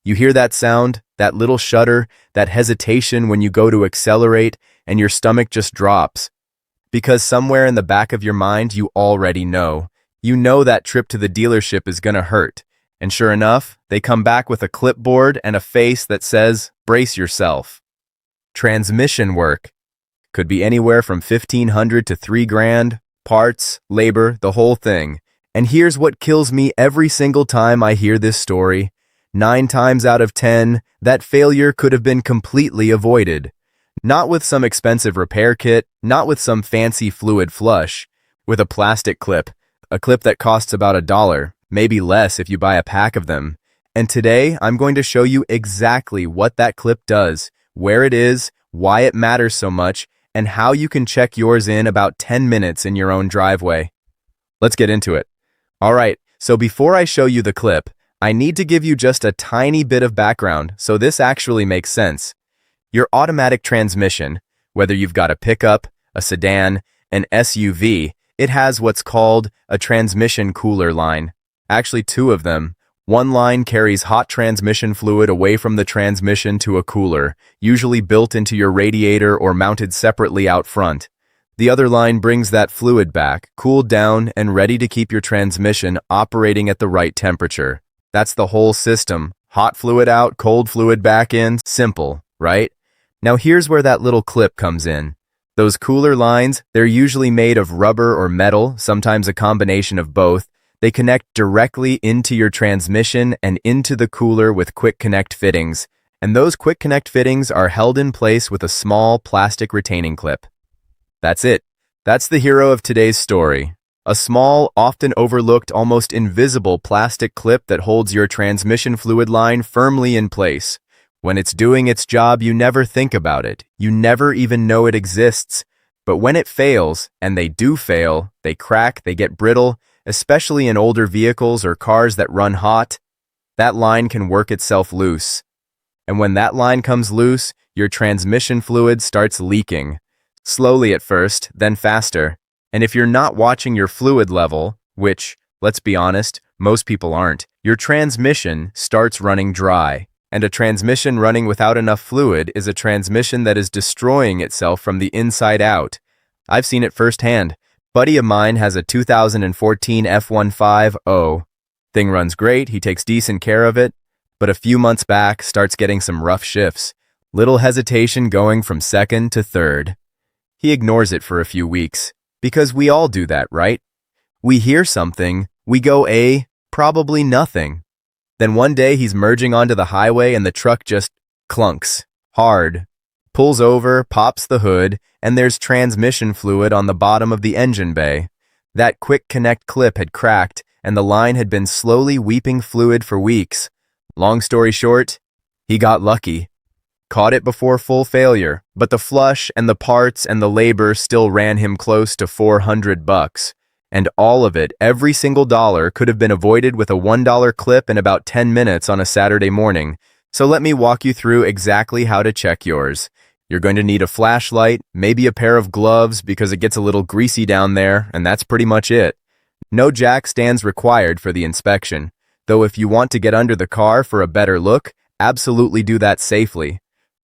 You hear that sound, that little shudder, that hesitation when you go to accelerate, and your stomach just drops. Because somewhere in the back of your mind, you already know. You know that trip to the dealership is gonna hurt. And sure enough, they come back with a clipboard and a face that says, "Brace yourself." Transmission work. Could be anywhere from 1,500 to 3 grand, parts, labor, the whole thing. And here's what kills me every single time I hear this story. 9 times out of 10, that failure could have been completely avoided. Not with some expensive repair kit, not with some fancy fluid flush, with a plastic clip, a clip that costs about $1, maybe less if you buy a pack of them. And today, I'm going to show you exactly what that clip does, where it is, why it matters so much, and how you can check yours in about 10 minutes in your own driveway. Let's get into it. All right, so before I show you the clip, I need to give you just a tiny bit of background so this actually makes sense. Your automatic transmission, whether you've got a pickup, a sedan, an SUV, it has what's called a transmission cooler line. Actually, 2 of them. One line carries hot transmission fluid away from the transmission to a cooler, usually built into your radiator or mounted separately out front. The other line brings that fluid back, cooled down, and ready to keep your transmission operating at the right temperature. That's the whole system. Hot fluid out, cold fluid back in. Simple, right? Now here's where that little clip comes in. Those cooler lines, they're usually made of rubber or metal, sometimes a combination of both. They connect directly into your transmission and into the cooler with quick connect fittings. And those quick connect fittings are held in place with a small plastic retaining clip. That's it. That's the hero of today's story. A small, often overlooked, almost invisible plastic clip that holds your transmission fluid line firmly in place. When it's doing its job, you never think about it. You never even know it exists. But when it fails, and they do fail, they crack, they get brittle, especially in older vehicles or cars that run hot, that line can work itself loose. And when that line comes loose, your transmission fluid starts leaking. Slowly at first, then faster. And if you're not watching your fluid level, which, let's be honest, most people aren't, your transmission starts running dry. And a transmission running without enough fluid is a transmission that is destroying itself from the inside out. I've seen it firsthand. Buddy of mine has a 2014 F-150. Thing runs great, he takes decent care of it, but a few months back starts getting some rough shifts. Little hesitation going from second to third. He ignores it for a few weeks. Because we all do that, right? We hear something, we go, probably nothing. Then one day he's merging onto the highway and the truck just clunks, hard, pulls over, pops the hood, and there's transmission fluid on the bottom of the engine bay. That quick connect clip had cracked, and the line had been slowly weeping fluid for weeks. Long story short, he got lucky. Caught it before full failure, but the flush and the parts and the labor still ran him close to $400. And all of it, every single dollar, could have been avoided with a $1 clip in about 10 minutes on a Saturday morning. So let me walk you through exactly how to check yours. You're going to need a flashlight, maybe a pair of gloves because it gets a little greasy down there, and that's pretty much it. No jack stands required for the inspection, though if you want to get under the car for a better look, absolutely do that safely.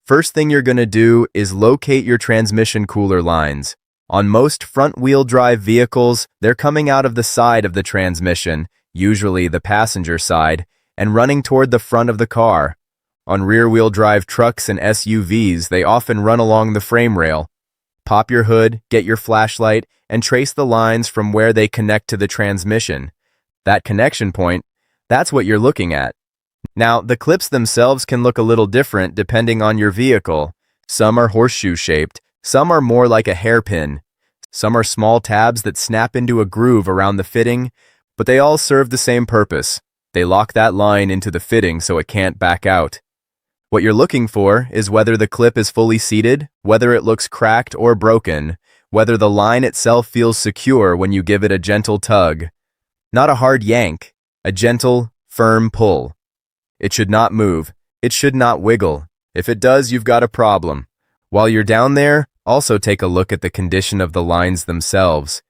First thing you're going to do is locate your transmission cooler lines. On most front-wheel drive vehicles, they're coming out of the side of the transmission, usually the passenger side, and running toward the front of the car. On rear-wheel drive trucks and SUVs, they often run along the frame rail. Pop your hood, get your flashlight, and trace the lines from where they connect to the transmission. That connection point, that's what you're looking at. Now, the clips themselves can look a little different depending on your vehicle. Some are horseshoe-shaped, some are more like a hairpin. Some are small tabs that snap into a groove around the fitting, but they all serve the same purpose. They lock that line into the fitting so it can't back out. What you're looking for is whether the clip is fully seated, whether it looks cracked or broken, whether the line itself feels secure when you give it a gentle tug. Not a hard yank, a gentle, firm pull. It should not move. It should not wiggle. If it does, you've got a problem. While you're down there, also take a look at the condition of the lines themselves.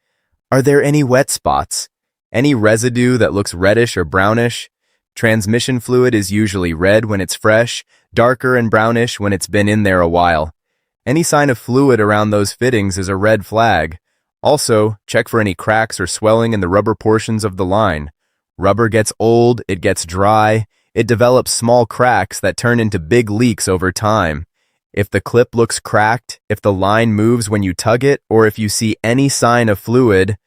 Are there any wet spots? Any residue that looks reddish or brownish? Transmission fluid is usually red when it's fresh, darker and brownish when it's been in there a while. Any sign of fluid around those fittings is a red flag. Also, check for any cracks or swelling in the rubber portions of the line. Rubber gets old, it gets dry, it develops small cracks that turn into big leaks over time. If the clip looks cracked, if the line moves when you tug it, or if you see any sign of fluid,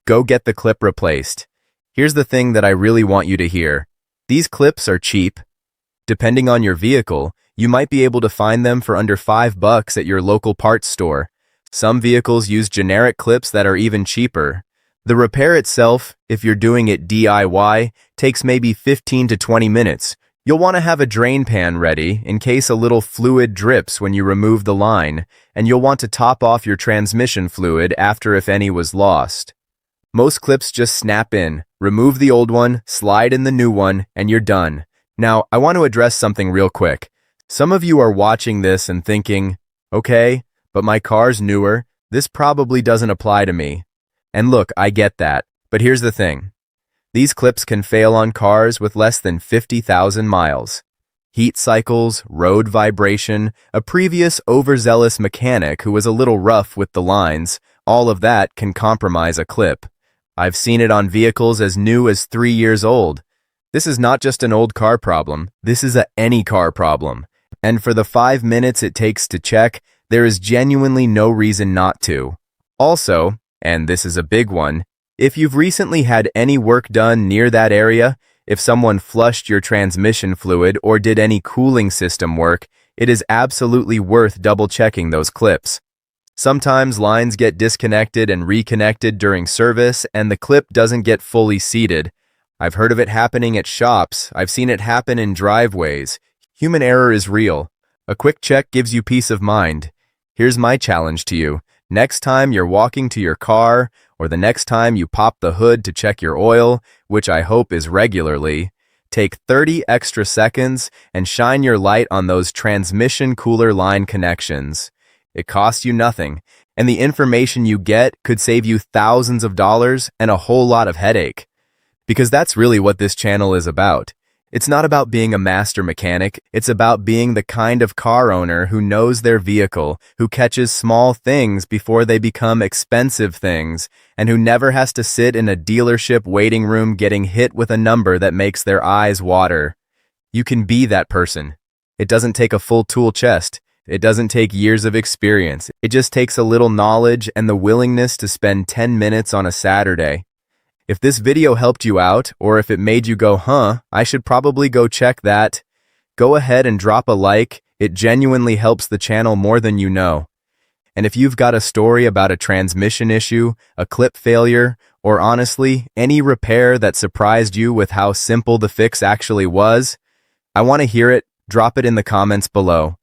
go get the clip replaced. Here's the thing that I really want you to hear. These clips are cheap. Depending on your vehicle, you might be able to find them for under $5 at your local parts store. Some vehicles use generic clips that are even cheaper. The repair itself, if you're doing it DIY, takes maybe 15 to 20 minutes. You'll want to have a drain pan ready in case a little fluid drips when you remove the line, and you'll want to top off your transmission fluid after if any was lost. Most clips just snap in. Remove the old one, slide in the new one, and you're done. Now, I want to address something real quick. Some of you are watching this and thinking, okay, but my car's newer, this probably doesn't apply to me. And look, I get that, but here's the thing. These clips can fail on cars with less than 50,000 miles. Heat cycles, road vibration, a previous overzealous mechanic who was a little rough with the lines, all of that can compromise a clip. I've seen it on vehicles as new as 3 years old. This is not just an old car problem, this is any car problem. And for the 5 minutes it takes to check, there is genuinely no reason not to. Also, and this is a big one, if you've recently had any work done near that area, if someone flushed your transmission fluid or did any cooling system work, it is absolutely worth double-checking those clips. Sometimes lines get disconnected and reconnected during service and the clip doesn't get fully seated. I've heard of it happening at shops. I've seen it happen in driveways. Human error is real. A quick check gives you peace of mind. Here's my challenge to you. Next time you're walking to your car, or the next time you pop the hood to check your oil, which I hope is regularly, take 30 extra seconds and shine your light on those transmission cooler line connections. It costs you nothing, and the information you get could save you thousands of dollars and a whole lot of headache. Because that's really what this channel is about. It's not about being a master mechanic, it's about being the kind of car owner who knows their vehicle, who catches small things before they become expensive things, and who never has to sit in a dealership waiting room getting hit with a number that makes their eyes water. You can be that person. It doesn't take a full tool chest. It doesn't take years of experience. It just takes a little knowledge and the willingness to spend 10 minutes on a Saturday. If this video helped you out, or if it made you go, I should probably go check that, go ahead and drop a like. It genuinely helps the channel more than you know. And if you've got a story about a transmission issue, a clip failure, or honestly, any repair that surprised you with how simple the fix actually was, I want to hear it. Drop it in the comments below.